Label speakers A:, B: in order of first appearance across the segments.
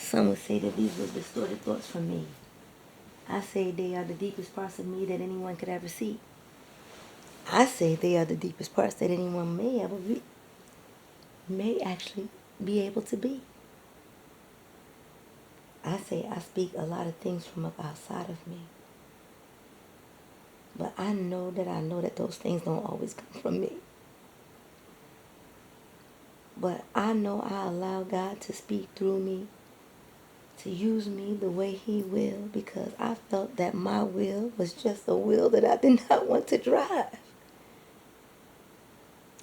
A: Some would say that these were distorted thoughts from me. I say they are the deepest parts of me that anyone could ever see. I say they are the deepest parts that anyone may actually be able to be. I say I speak a lot of things from up outside of me. But I know that those things don't always come from me. But I know I allow God to speak through me, to use me the way He will, because I felt that my will was just a will that I did not want to drive.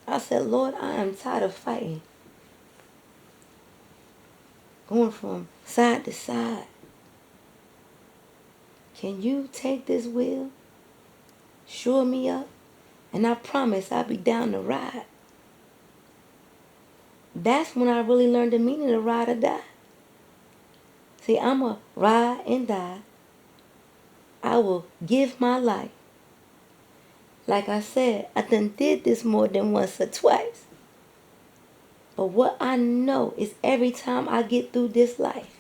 A: I said, Lord, I am tired of fighting, going from side to side. Can you take this wheel, shore me up, and I promise I'll be down to ride. That's when I really learned the meaning of ride or die. See, I'm a ride and die. I will give my life. Like I said, I done did this more than once or twice. But what I know is every time I get through this life,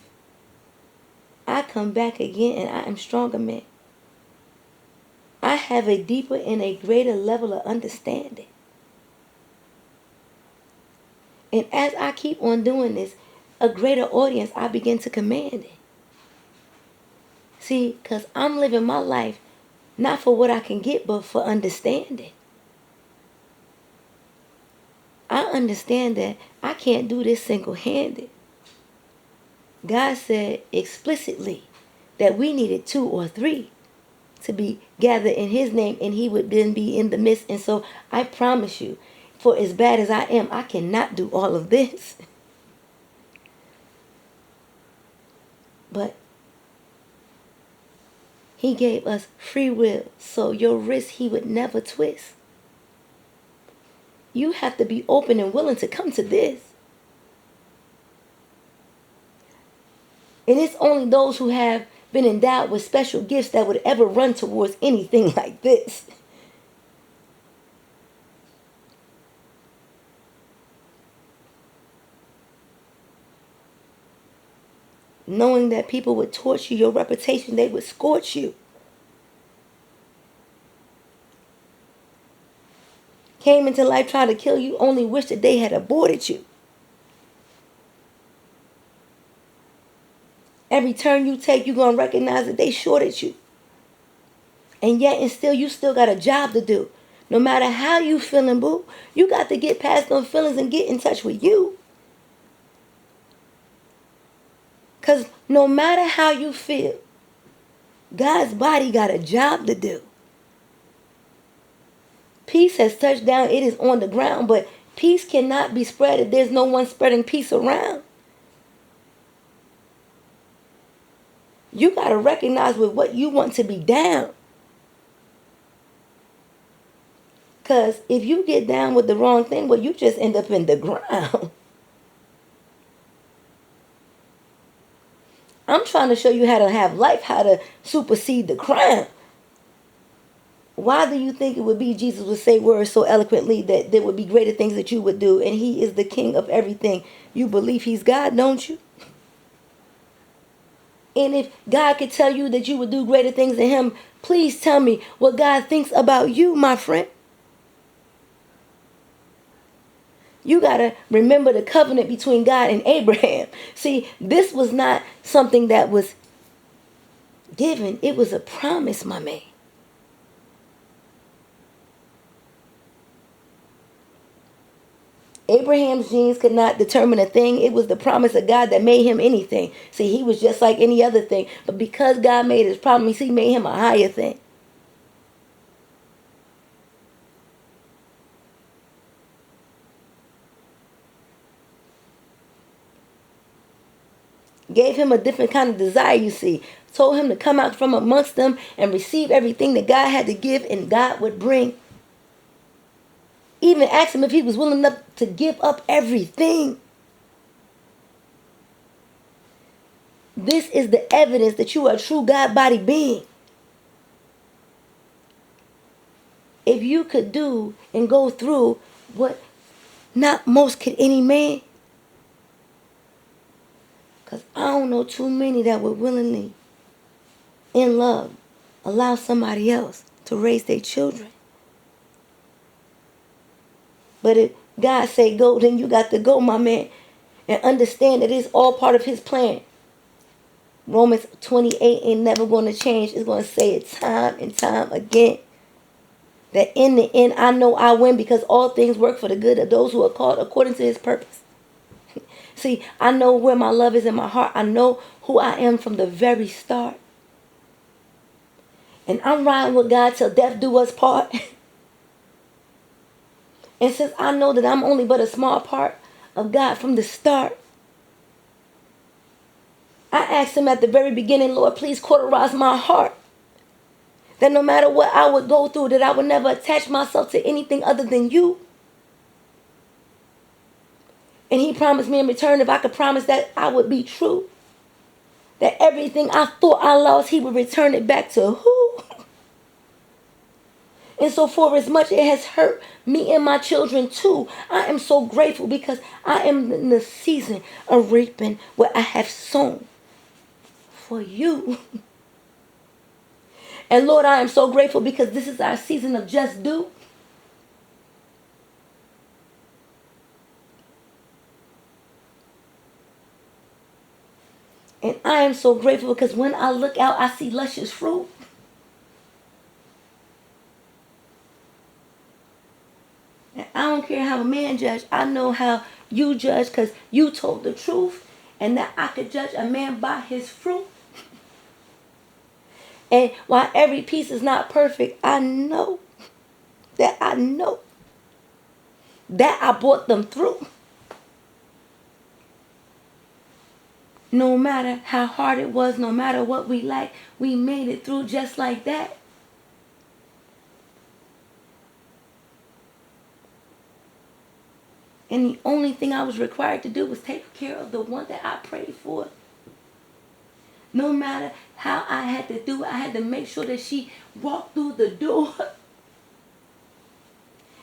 A: I come back again and I am stronger, man. I have a deeper and a greater level of understanding. And as I keep on doing this, a greater audience, I begin to command it. See, because I'm living my life not for what I can get, but for understanding. I understand that I can't do this single-handed. God said explicitly that we needed 2 or 3 to be gathered in His name, and He would then be in the midst. And so I promise you, for as bad as I am, I cannot do all of this. But He gave us free will, so your wrist He would never twist. You have to be open and willing to come to this. And it's only those who have been endowed with special gifts that would ever run towards anything like this. Knowing that people would torture your reputation, they would scorch you. Came into life trying to kill you, only wish that they had aborted you. Every turn you take, you're going to recognize that they shorted you. And yet, and still, you still got a job to do. No matter how you feeling, boo, you got to get past those feelings and get in touch with you. Because no matter how you feel, God's body got a job to do. Peace has touched down. It is on the ground, but peace cannot be spread if there's no one spreading peace around. You got to recognize with what you want to be down. Because if you get down with the wrong thing, well, you just end up in the ground. I'm trying to show you how to have life, how to supersede the crime. Why do you think it would be Jesus would say words so eloquently that there would be greater things that you would do, and He is the King of everything? You believe He's God, don't you? And if God could tell you that you would do greater things than Him, please tell me what God thinks about you, my friend. You got to remember the covenant between God and Abraham. See, this was not something that was given. It was a promise, my man. Abraham's genes could not determine a thing. It was the promise of God that made him anything. See, he was just like any other thing. But because God made His promise, He made him a higher thing. Gave him a different kind of desire, you see. Told him to come out from amongst them and receive everything that God had to give and God would bring. Even asked him if he was willing enough to give up everything. This is the evidence that you are a true God-body being. If you could do and go through what not most could any man, Because I don't know too many that would willingly, in love, allow somebody else to raise their children. But if God say go, then you got to go, my man. And understand that it's all part of his plan. Romans 28 ain't never going to change. It's going to say it time and time again. That in the end, I know I win because all things work for the good of those who are called according to his purpose. See, I know where my love is in my heart. I know who I am from the very start. And I'm riding with God till death do us part. And since I know that I'm only but a small part of God from the start, I asked him at the very beginning, Lord, please cauterize my heart. That no matter what I would go through, that I would never attach myself to anything other than you. And he promised me in return, if I could promise that I would be true, that everything I thought I lost, he would return it back to who? And so for as much it has hurt me and my children too, I am so grateful because I am in the season of reaping what I have sown for you. And Lord, I am so grateful because this is our season of just do. And I am so grateful because when I look out, I see luscious fruit. And I don't care how a man judge. I know how you judge because you told the truth. And that I could judge a man by his fruit. And while every piece is not perfect, I know that I brought them through. No matter how hard it was, no matter what we like, we made it through just like that. And the only thing I was required to do was take care of the one that I prayed for. No matter how I had to do it, I had to make sure that she walked through the door.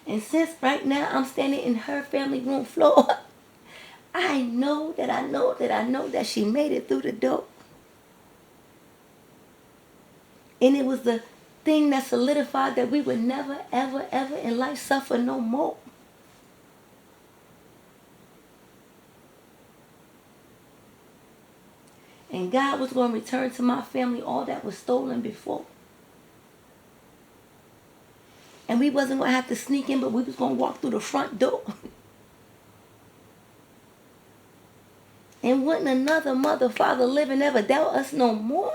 A: And since right now I'm standing in her family room floor, I know that she made it through the door. And it was the thing that solidified that we would never, ever, ever in life suffer no more. And God was going to return to my family all that was stolen before. And we wasn't going to have to sneak in, but we was going to walk through the front door. And wouldn't another mother, father living ever doubt us no more?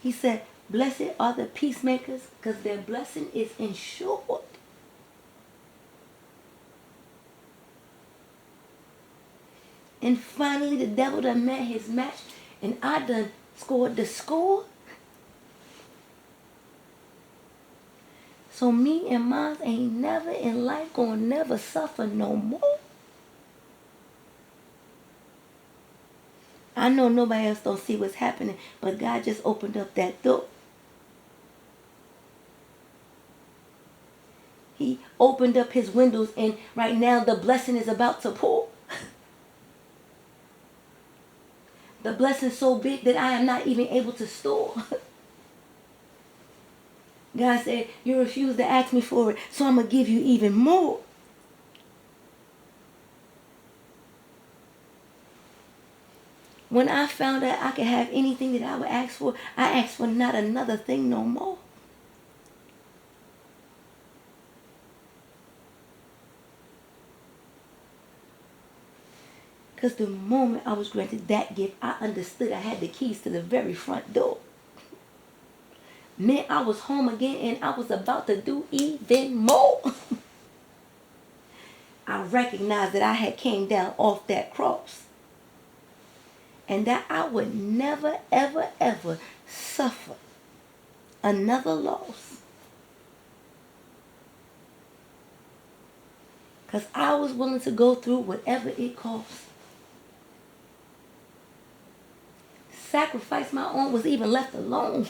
A: He said, blessed are the peacemakers because their blessing is ensured. And finally, the devil done met his match, and I done scored the score. So me and mine ain't never in life gonna never suffer no more. I know nobody else don't see what's happening, but God just opened up that door. He opened up his windows, and right now the blessing is about to pour. The blessing so big that I am not even able to store. God said, you refuse to ask me for it, so I'm going to give you even more. When I found out I could have anything that I would ask for, I asked for not another thing no more. Because the moment I was granted that gift, I understood I had the keys to the very front door. Man, I was home again and I was about to do even more. I recognized that I had came down off that cross. And that I would never, ever, ever suffer another loss. Because I was willing to go through whatever it cost. Sacrifice my own was even left alone.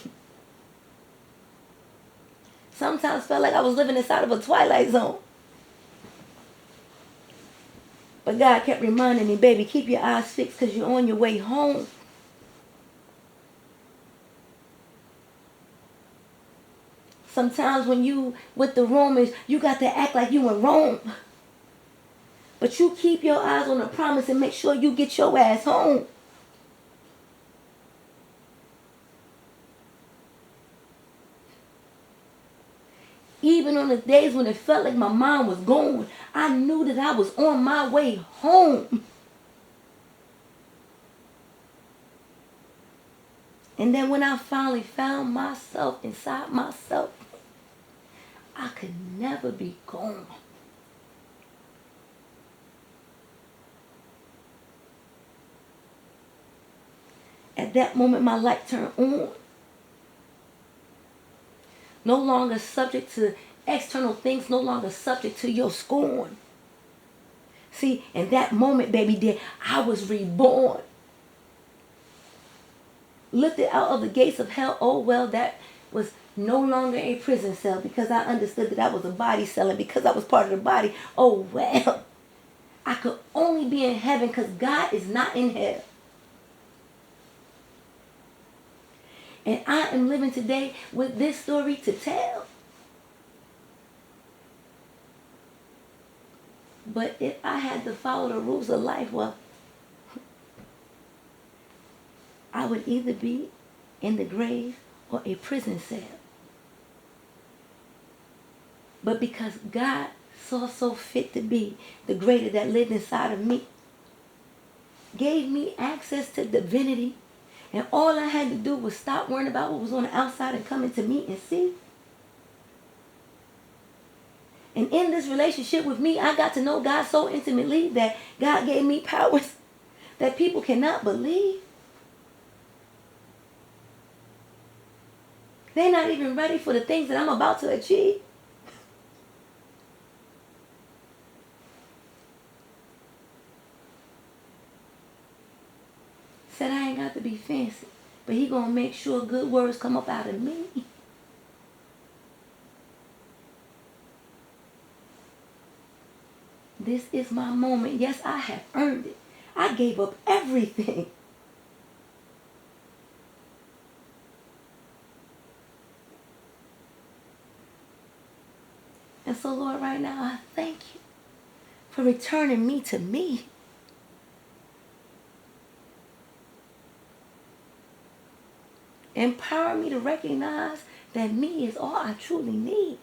A: Sometimes felt like I was living inside of a twilight zone. But God kept reminding me, baby, keep your eyes fixed because you're on your way home. Sometimes when you with the Romans, you got to act like you in Rome. But you keep your eyes on the promise and make sure you get your ass home. Even on the days when it felt like my mind was going, I knew that I was on my way home. And then when I finally found myself inside myself, I could never be gone. At that moment, my light turned on. No longer subject to external things, no longer subject to your scorn. See, in that moment, baby dear, I was reborn. Lifted out of the gates of hell. Oh, well, that was no longer a prison cell because I understood that I was a body cell, and because I was part of the body, oh, well, I could only be in heaven because God is not in hell. And I am living today with this story to tell. But if I had to follow the rules of life, well, I would either be in the grave or a prison cell. But because God saw so fit to be the greater that lived inside of me, gave me access to divinity, and all I had to do was stop worrying about what was on the outside and come into me and see. And in this relationship with me, I got to know God so intimately that God gave me powers that people cannot believe. They're not even ready for the things that I'm about to achieve. Said I ain't got to be fancy, but he gonna make sure good words come up out of me. This is my moment. Yes, I have earned it. I gave up everything. And so, Lord, right now, I thank you for returning me to me. Empower me to recognize that me is all I truly need.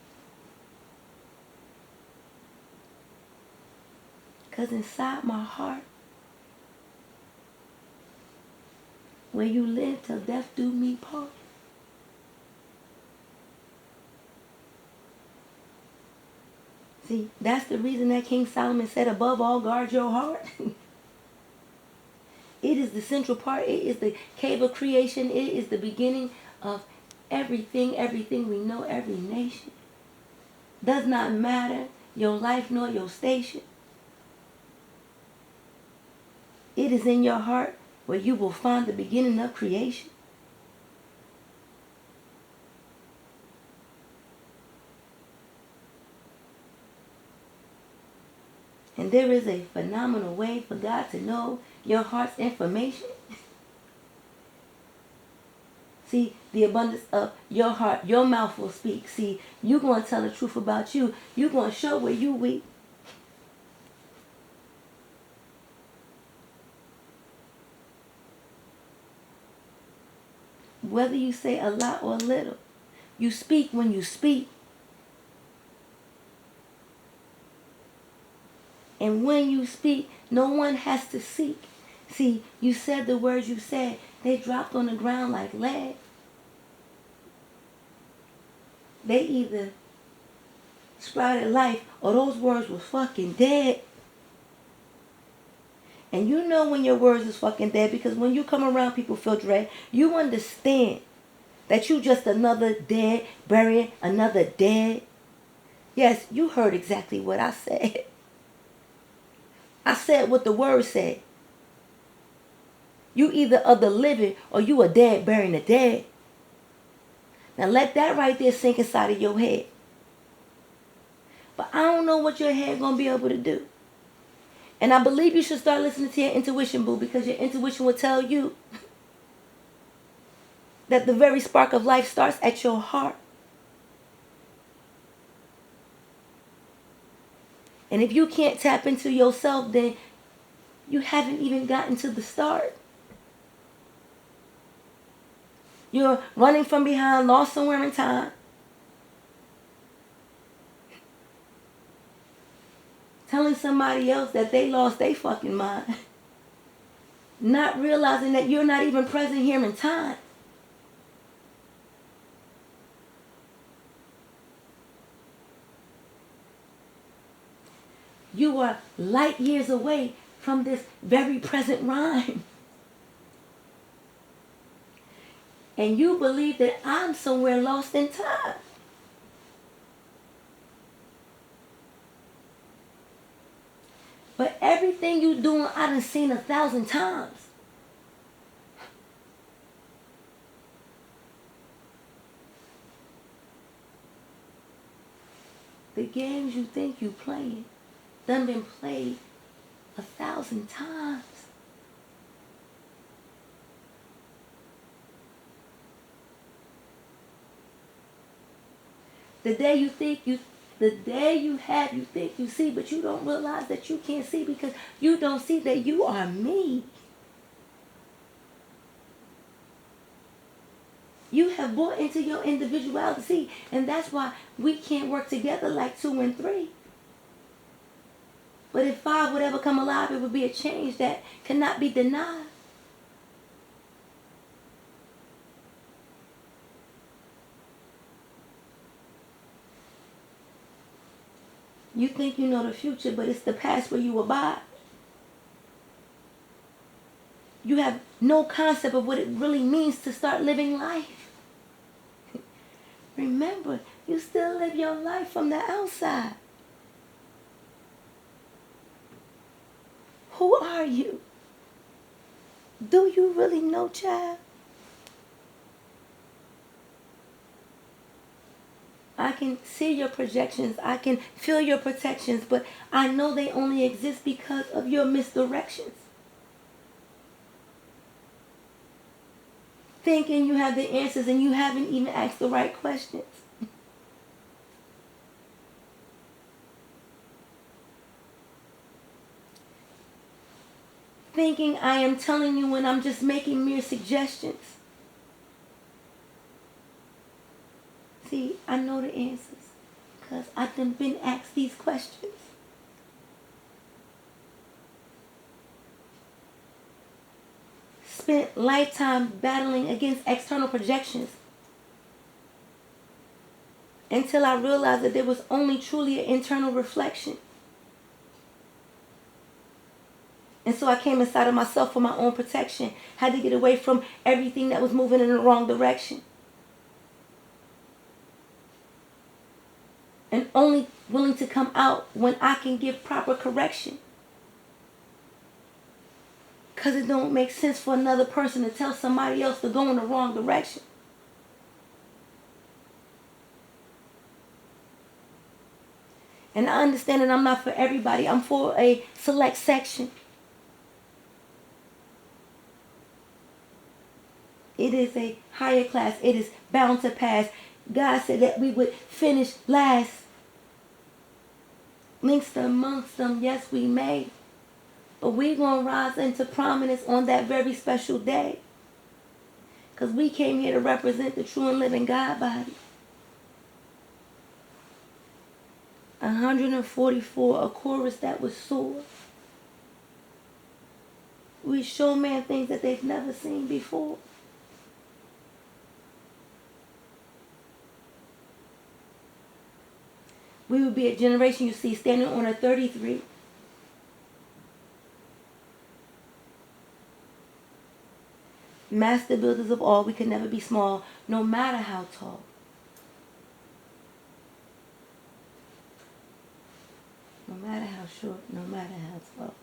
A: Because inside my heart, where you live till death do me part, see, that's the reason that King Solomon said, above all, guard your heart. It is the central part. It is the cave of creation. It is the beginning of everything we know, every nation. Does not matter your life nor your station. It is in your heart where you will find the beginning of creation. And there is a phenomenal way for God to know your heart's information. See, the abundance of your heart, your mouth will speak. See, you're going to tell the truth about you. You're going to show where you weak. Whether you say a lot or a little, you speak when you speak. And when you speak, no one has to seek. See, you said the words you said. They dropped on the ground like lead. They either sprouted life or those words were fucking dead. And you know when your words is fucking dead because when you come around people feel dread. You understand that you just another dead, burying another dead. Yes, you heard exactly what I said. I said what the word said. You either of the living or you are dead burying the dead. Now let that right there sink inside of your head. But I don't know what your head gonna be able to do. And I believe you should start listening to your intuition, boo, because your intuition will tell you that the very spark of life starts at your heart. And if you can't tap into yourself, then you haven't even gotten to the start. You're running from behind, lost somewhere in time. Telling somebody else that they lost their fucking mind. Not realizing that you're not even present here in time. You are light years away from this very present rhyme. And you believe that I'm somewhere lost in time. But everything you doing, I done seen 1,000 times. The games you think you playing done been played 1,000 times. The day you think you think you see, but you don't realize that you can't see because you don't see that you are me. You have bought into your individuality, and that's why we can't work together like 2 and 3. But if 5 would ever come alive, it would be a change that cannot be denied. You think you know the future, but it's the past where you abide. You have no concept of what it really means to start living life. Remember, you still live your life from the outside. Who are you? Do you really know, child? I can see your projections. I can feel your protections, but I know they only exist because of your misdirections. Thinking you have the answers and you haven't even asked the right questions. Thinking I am telling you when I'm just making mere suggestions. See, I know the answers because I've been asked these questions. Spent lifetime battling against external projections until I realized that there was only truly an internal reflection. And so I came inside of myself for my own protection. Had to get away from everything that was moving in the wrong direction. And only willing to come out when I can give proper correction. Because it don't make sense for another person to tell somebody else to go in the wrong direction. And I understand that I'm not for everybody. I'm for a select section. It is a higher class. It is bound to pass. God said that we would finish last. Links amongst them, yes, we may. But we're going to rise into prominence on that very special day. Because we came here to represent the true and living God body. 144, a chorus that was sore. We show man things that they've never seen before. We would be a generation you see standing on a 33. Master builders of all, we could never be small, no matter how tall. No matter how short, no matter how tall.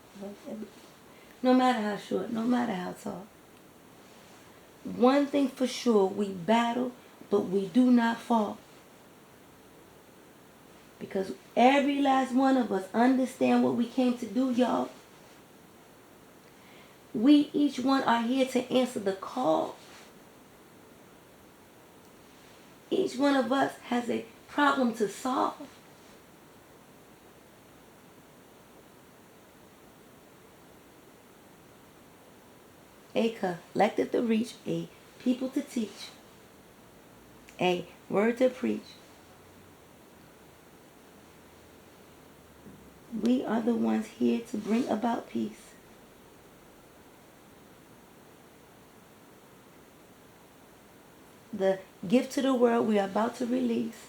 A: No matter how short, no matter how tall. One thing for sure, we battle, but we do not fall. Because every last one of us understand what we came to do, y'all. We each one are here to answer the call. Each one of us has a problem to solve. A collective to reach, a people to teach, a word to preach. We are the ones here to bring about peace. The gift to the world we are about to release.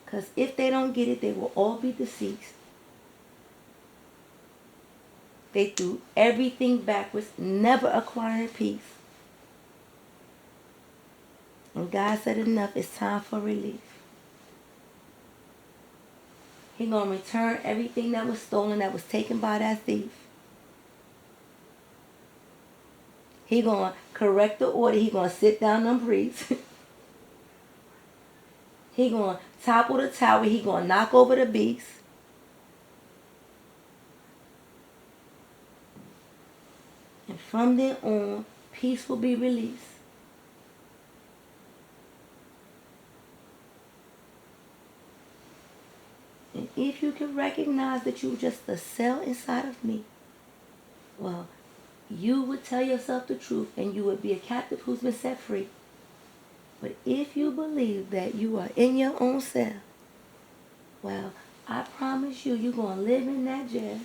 A: Because if they don't get it, they will all be deceased. They threw everything backwards, never acquiring peace. And God said enough, it's time for relief. He's going to return everything that was stolen, that was taken by that thief. He's going to correct the order. He's going to sit down them priests. He's going to topple the tower. He's going to knock over the beast. And from then on, peace will be released. And if you can recognize that you're just a cell inside of me, well, you would tell yourself the truth and you would be a captive who's been set free. But if you believe that you are in your own cell, well, I promise you, you're going to live in that jail.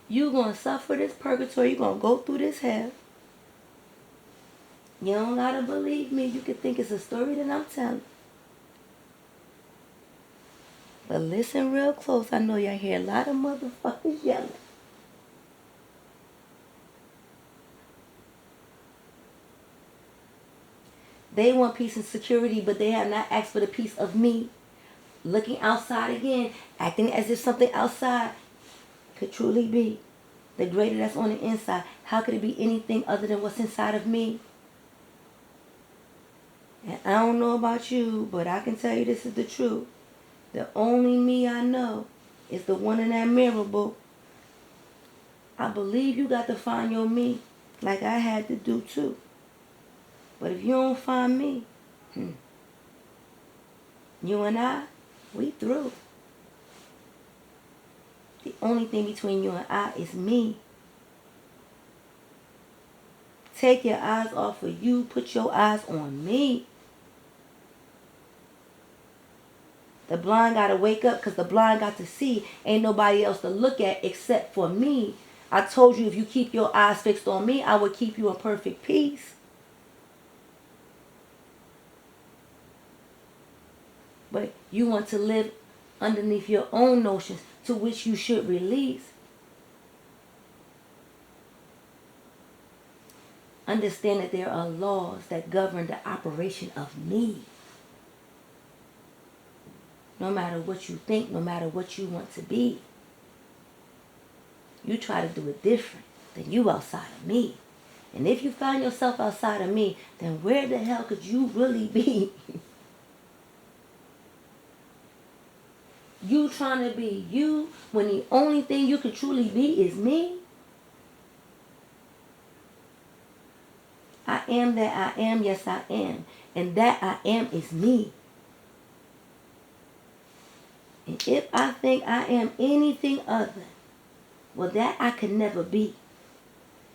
A: You're going to suffer this purgatory. You're going to go through this hell. You don't got to believe me. You can think it's a story that I'm telling. But listen real close. I know y'all hear a lot of motherfuckers yelling. They want peace and security, but they have not asked for the peace of me. Looking outside again, acting as if something outside could truly be the greater that's on the inside. How could it be anything other than what's inside of me? And I don't know about you, but I can tell you this is the truth. The only me I know is the one in that mirror, boo. I believe you got to find your me, like I had to do too. But if you don't find me, you and I, we through. The only thing between you and I is me. Take your eyes off of you. Put your eyes on me. The blind got to wake up because the blind got to see. Ain't nobody else to look at except for me. I told you if you keep your eyes fixed on me, I will keep you in perfect peace. But you want to live underneath your own notions to which you should release. Understand that there are laws that govern the operation of me. No matter what you think, no matter what you want to be. You try to do it different, then you outside of me. And if you find yourself outside of me, then where the hell could you really be? You trying to be you when the only thing you could truly be is me? I am that I am, yes I am. And that I am is me. And if I think I am anything other, well, that I could never be.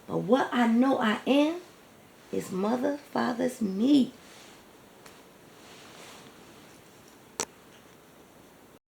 A: But what I know I am is mother, father's me.